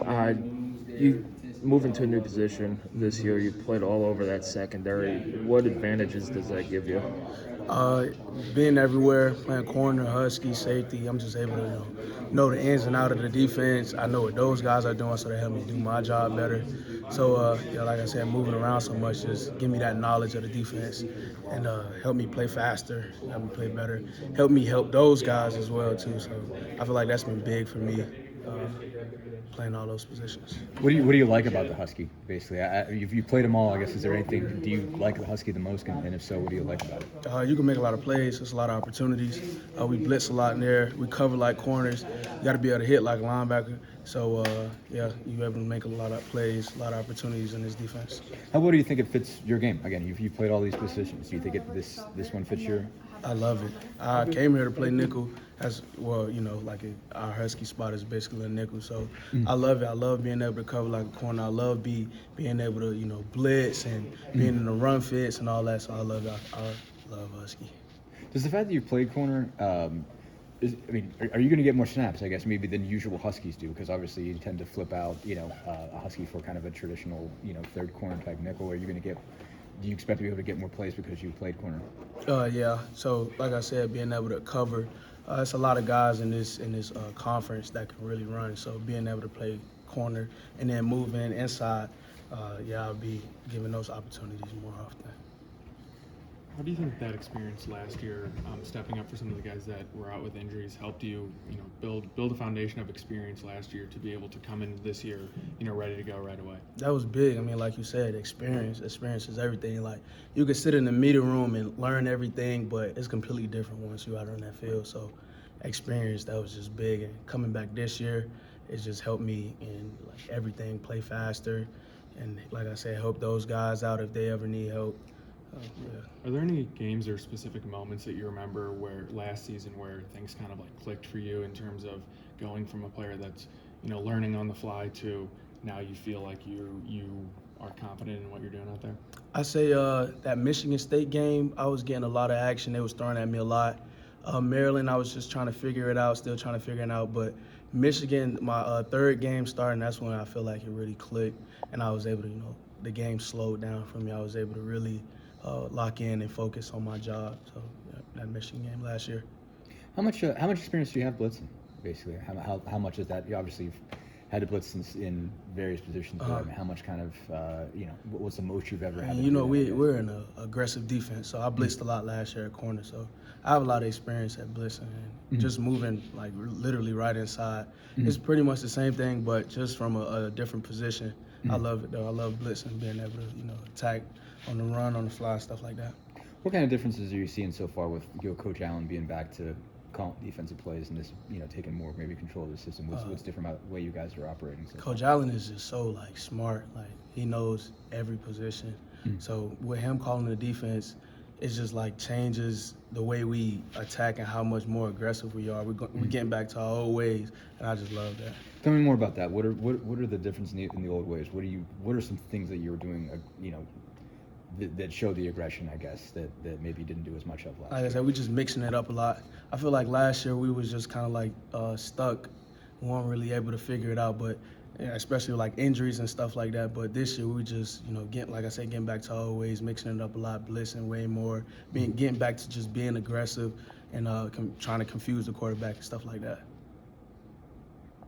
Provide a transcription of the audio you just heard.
Uh, you move into a new position this year. You played all over that secondary. What advantages does that give you? Uh, Being everywhere, playing corner, husky, safety, I'm just able to know the ins and out of the defense. I know what those guys are doing, so they help me do my job better. So yeah, like I said, moving around so much just give me that knowledge of the defense and help me play faster, help me play better, help me help those guys as well too. So I feel like that's been big for me. Uh, Playing all those positions. What do you like about the Husky? Basically, you played them all. I guess is there anything? Do you like the Husky the most? And if so, what do you like about it? You can make a lot of plays. There's a lot of opportunities. We blitz a lot in there. We cover like corners. You got to be able to hit like a linebacker. So, yeah, you're able to make a lot of plays, a lot of opportunities in this defense. How well do you think it fits your game? Again, you've played all these positions. Do you think this one fits your? I love it. I came here to play nickel. As well, our Husky spot is basically a nickel. So I love it. I love being able to cover like a corner. I love being able to, blitz and being in the run fits and all that. So I love it. I love Husky. Does the fact that you played corner, are you going to get more snaps? I guess maybe than usual Huskies do, because obviously you tend to flip out, a Husky for kind of a traditional, third corner type nickel. Are you going to get? Do you expect to be able to get more plays because you played corner? Yeah. So like I said, being able to cover. It's a lot of guys in this conference that can really run. So being able to play corner and then move inside, yeah, I'll be given those opportunities more often. How do you think that experience last year, stepping up for some of the guys that were out with injuries, helped you, build a foundation of experience last year to be able to come in this year, ready to go right away? That was big. I mean, like you said, experience is everything. Like you could sit in the meeting room and learn everything, but it's completely different once you're out on that field. So, experience that was just big. And coming back this year, it just helped me in like everything, play faster, and like I said, help those guys out if they ever need help. Yeah. Are there any games or specific moments that you remember where last season where things kind of like clicked for you in terms of going from a player that's, learning on the fly to now you feel like you are confident in what you're doing out there? I say that Michigan State game, I was getting a lot of action. They was throwing at me a lot. Maryland, I was just trying to figure it out, still trying to figure it out. But Michigan, my third game starting, that's when I feel like it really clicked, and I was able to, the game slowed down for me. I was able to really lock in and focus on my job. So yeah, that Michigan game last year. How much experience do you have blitzing? Basically, how much is that? You obviously you've had to blitz in various positions. But I mean, how much kind of what's the most you've ever had? And, we're in an aggressive defense, so I blitzed a lot last year at corner. So I have a lot of experience at blitzing and just moving like literally right inside. It's pretty much the same thing, but just from a different position. I love it though. I love blitzing, being able to attack on the run, on the fly, stuff like that. What kind of differences are you seeing so far with Coach Allen being back to call defensive plays and this, taking more maybe control of the system? What's different about the way you guys are operating? So Coach Allen is just so smart. Like he knows every position. So with him calling the defense, it's just changes the way we attack and how much more aggressive we are. We're getting back to our old ways, and I just love that. Tell me more about that. What are the differences in the old ways? What are some things that you were doing, that show the aggression, I guess, that maybe didn't do as much of last year? Like I said, we just mixing it up a lot. I feel like last year we was just kind of stuck. We weren't really able to figure it out, but especially injuries and stuff like that. But this year we just, getting back to our old ways, mixing it up a lot, blitzing way more, getting back to just being aggressive and trying to confuse the quarterback and stuff like that.